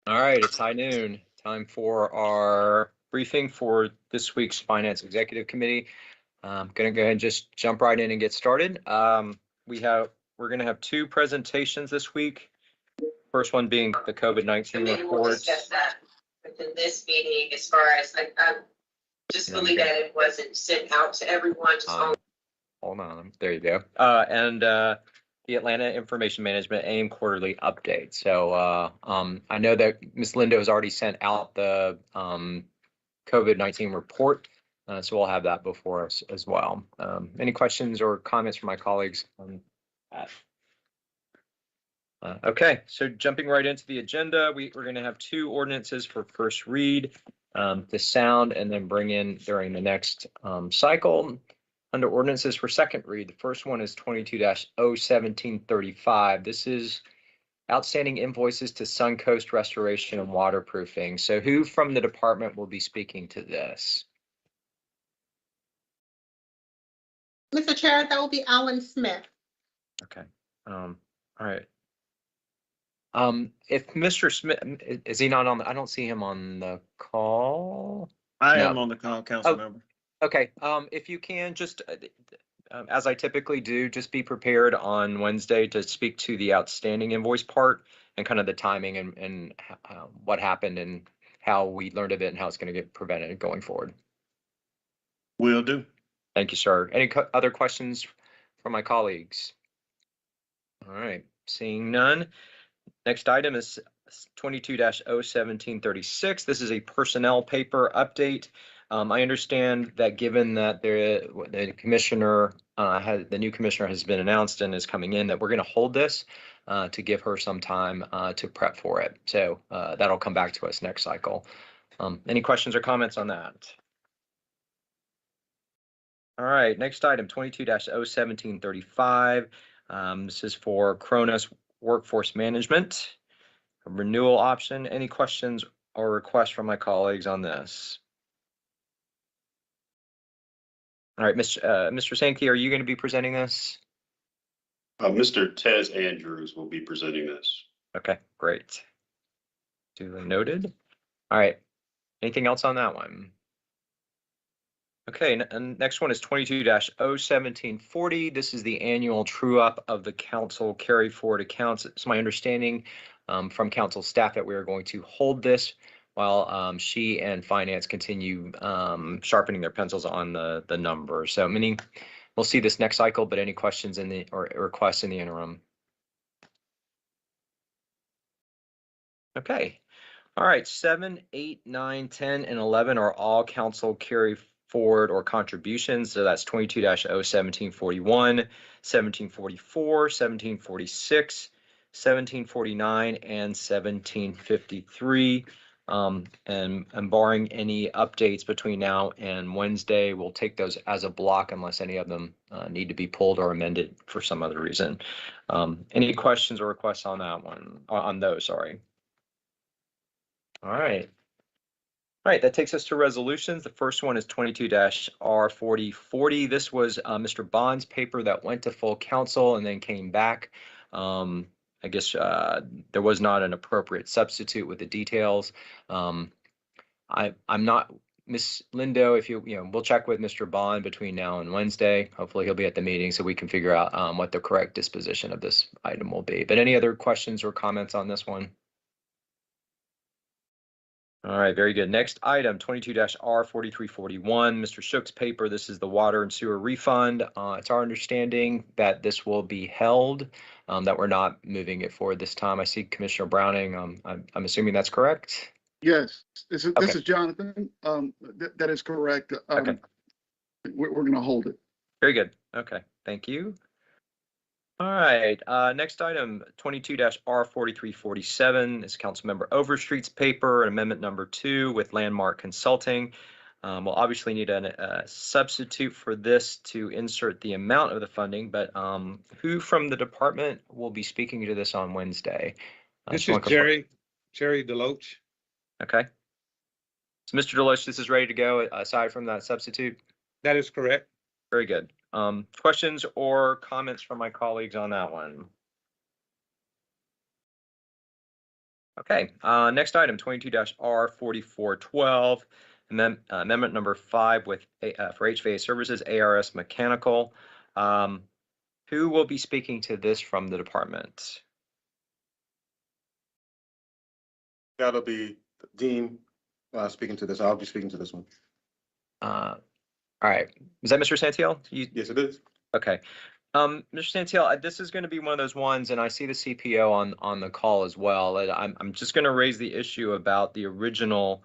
All right, it's high noon. Time for our briefing for this week's Finance Executive Committee. I'm going to go ahead and just jump right in and get started. We're going to have two presentations this week. First one being the COVID-19 report. We'll discuss that within this meeting as far as just believe that it wasn't sent out to everyone. Just hold on, there you go. And the Atlanta Information Management AIM quarterly update. So I know that Ms. Lindo has already sent out the COVID-19 report, so we'll have that before us as well. Any questions or comments from my colleagues on that? Okay, so jumping right into the agenda, we're going to have two ordinances for first read, to sound and then bring in during the next cycle. Under ordinances for second read, the first one is 22-01735. This is outstanding invoices to Suncoast Restoration and Waterproofing. So who from the department will be speaking to this? Mr. Chair, that will be Alan Smith. Okay. All right. If Mr. Smith, is he not on I don't see him on the call. I am on the call, council member. Okay, if you can just, as I typically do, just be prepared on Wednesday to speak to the outstanding invoice part and kind of the timing and what happened and how we learned of it and how it's going to get prevented going forward. Will do. Thank you, sir. Any other questions from my colleagues? All right, seeing none. Next item is 22-01736. This is a personnel paper update. I understand that given that the commissioner, the new commissioner has been announced and is coming in, that we're going to hold this to give her some time to prep for it. So that'll come back to us next cycle. Any questions or comments on that? All right, next item, 22-01735. This is for Kronos Workforce Management, a renewal option. Any questions or requests from my colleagues on this? All right, Mr. Sankey, are you going to be presenting this? Mr. Tez Andrews will be presenting this. Okay, great. Duly noted. All right, anything else on that one? Okay, and next one is 22-01740. This is the annual true up of the council carry forward accounts. It's my understanding from council staff that we are going to hold this while she and finance continue sharpening their pencils on the numbers. So meaning we'll see this next cycle, but any questions or requests in the interim? Okay. All right, 7, 8, 9, 10, and 11 are all council carry forward or contributions. So that's 22-01741, 1744, 1746, 1749, and 1753. And barring any updates between now and Wednesday, we'll take those as a block unless any of them need to be pulled or amended for some other reason. Any questions or requests on that one, on those, sorry. All right. All right, that takes us to resolutions. The first one is 22-R4040. This was Mr. Bond's paper that went to full council and then came back. I guess there was not an appropriate substitute with the details. I'm not, Ms. Lindo, if we'll check with Mr. Bond between now and Wednesday. Hopefully he'll be at the meeting so we can figure out what the correct disposition of this item will be. But any other questions or comments on this one? All right, very good. Next item, 22-R4341, Mr. Shook's paper. This is the water and sewer refund. It's our understanding that this will be held, that we're not moving it forward this time. I see Commissioner Browning. I'm assuming that's correct? Yes, this is Jonathan. That is correct. Okay. We're going to hold it. Very good. Okay, thank you. All right, next item, 22-R4347 is Councilmember Overstreet's paper, amendment number 2 with Landmark Consulting. We'll obviously need a substitute for this to insert the amount of the funding, but who from the department will be speaking to this on Wednesday? This is Jerry Deloach. Okay. So Mr. Deloche, this is ready to go aside from that substitute? That is correct. Very good. Questions or comments from my colleagues on that one? Okay, next item, 22-R4412, amendment number 5 with for HVAC services, ARS Mechanical. Who will be speaking to this from the department? That'll be Dean speaking to this. I'll be speaking to this one. All right, is that Mr. Santiel? Yes, it is. Okay. Mr. Santiel, this is going to be one of those ones, and I see the CPO on the call as well. And I'm just going to raise the issue about the original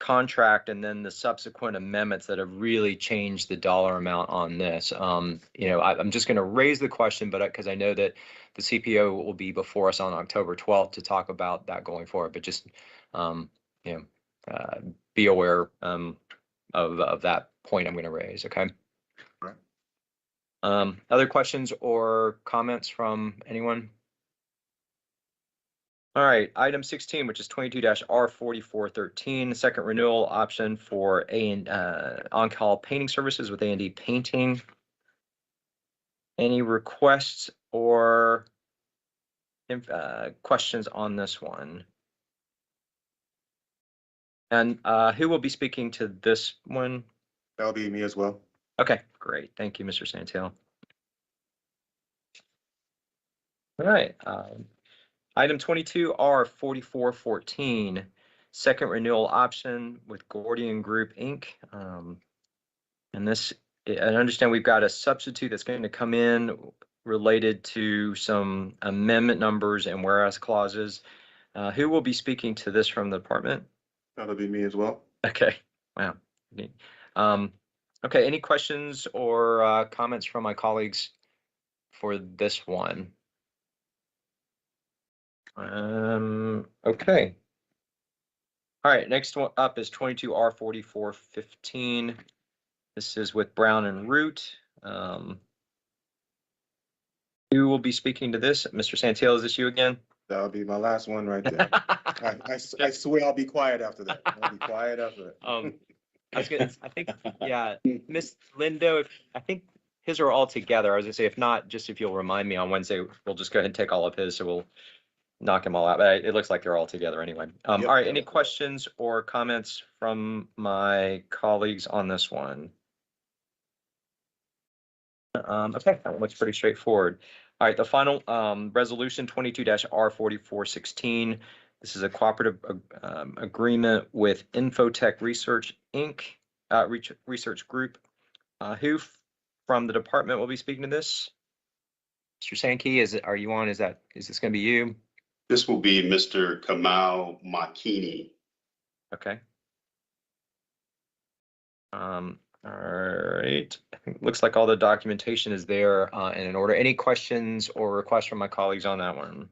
contract and then the subsequent amendments that have really changed the dollar amount on this. You know, I'm just going to raise the question, but because I know that the CPO will be before us on October 12th to talk about that going forward. But just you know, be aware of that point I'm going to raise. Okay. Other questions or comments from anyone? All right, item 16, which is 22-R4413, second renewal option for on-call painting services with A&D Painting. Any requests or questions on this one? And who will be speaking to this one? That'll be me as well. Okay, great. Thank you, Mr. Santiel. All right. Item 22-R4414, second renewal option with Gordian Group, Inc. And this, I understand we've got a substitute that's going to come in related to some amendment numbers and whereas clauses. Who will be speaking to this from the department? That'll be me as well. Okay, wow. Okay, any questions or comments from my colleagues for this one? Okay. All right, next one up is 22-R4415. This is with Brown and Root. Who will be speaking to this? Mr. Santiel, is this you again? That'll be my last one right there. I swear I'll be quiet after that. I'll be quiet after that. I think, yeah, Miss Lindo, I think his are all together. I was gonna say, if not, just if you'll remind me on Wednesday, we'll just go ahead and take all of his, so we'll knock them all out. But it looks like they're all together anyway. All right, any questions or comments from my colleagues on this one? Okay, that looks pretty straightforward. All right, the final resolution, 22-R4416. This is a cooperative agreement with Infotech Research Inc. Research Group. Who from the department will be speaking to this? Mr. Sankey, are you on? Is this going to be you? This will be Mr. Kamal Makini. Okay. All right. Looks like all the documentation is there and in order. Any questions or requests from my colleagues on that one?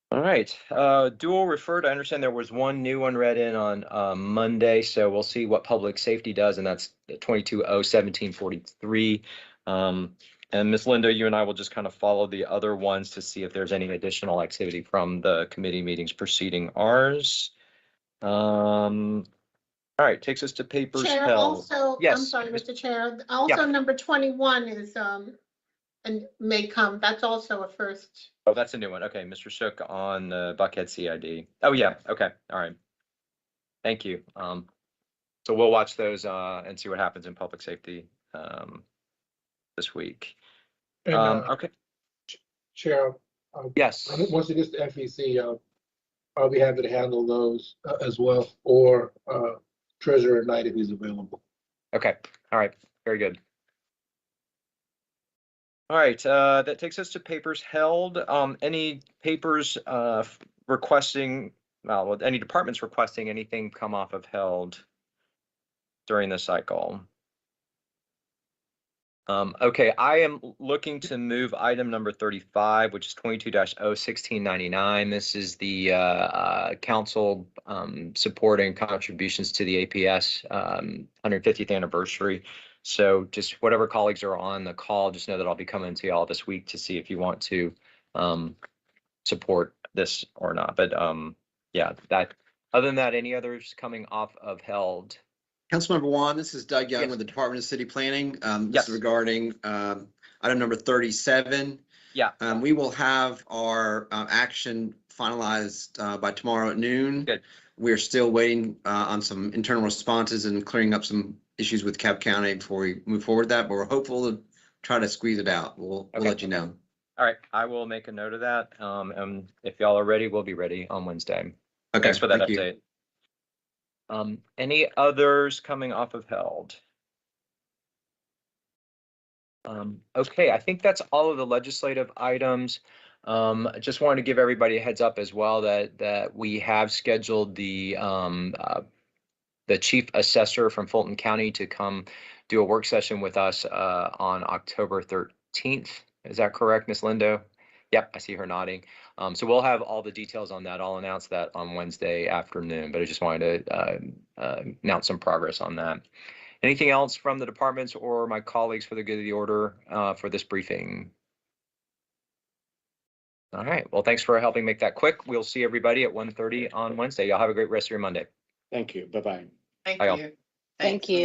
All right. Dual referred. I understand there was one new one read in on Monday, so we'll see what public safety does, and that's 22-0-1743. And Ms. Lindo, you and I will just kind of follow the other ones to see if there's any additional activity from the committee meetings preceding ours. All right, takes us to papers Chair, held. also, Yes. I'm sorry, Mr. Chair, also number 21 is, and may come, that's also a first. Oh, that's a new one. Okay, Mr. Shook on the Buckhead CID. Oh, yeah, okay, all right. Thank you. So we'll watch those and see what happens in public safety this week. And, okay. Chair, Yes. once it gets to FEC, I'll be happy to handle those as well, or Treasurer Knight if he's available. Okay. All right. Very good. All right. That takes us to papers held. Any papers requesting, well, any departments requesting anything come off of held during the cycle? Okay, I am looking to move item number 35, which is 22-0-1699. This is the council supporting contributions to the APS 150th anniversary. So just whatever colleagues are on the call, just know that I'll be coming to y'all this week to see if you want to support this or not. But yeah, that, other than that, any others coming off of held? Councilmember Juan, this is Doug Young Yes. with the Department of City Planning. This Yes. is regarding item number 37. Yeah. We will have our action finalized by tomorrow at noon. Good. We're still waiting on some internal responses and clearing up some issues with Cobb County before we move forward with that, but we're hopeful to try to squeeze it out. We'll Okay. let you know. All right, I will make a note of that. And if y'all are ready, we'll be ready on Wednesday. Okay, Thanks for that thank you. update. Any others coming off of held? Okay, I think that's all of the legislative items. I just wanted to give everybody a heads up as well that we have scheduled the chief assessor from Fulton County to come do a work session with us on October 13th. Is that correct, Ms. Lindo? Yep, I see her nodding. So we'll have all the details on that. I'll announce that on Wednesday afternoon, but I just wanted to announce some progress on that. Anything else from the departments or my colleagues for the good of the order for this briefing? All right, well, thanks for helping make that quick. We'll see everybody at 1:30 on Wednesday. Y'all have a great rest of your Monday. Thank you. Bye-bye. Bye, all. Thank you. Thank you.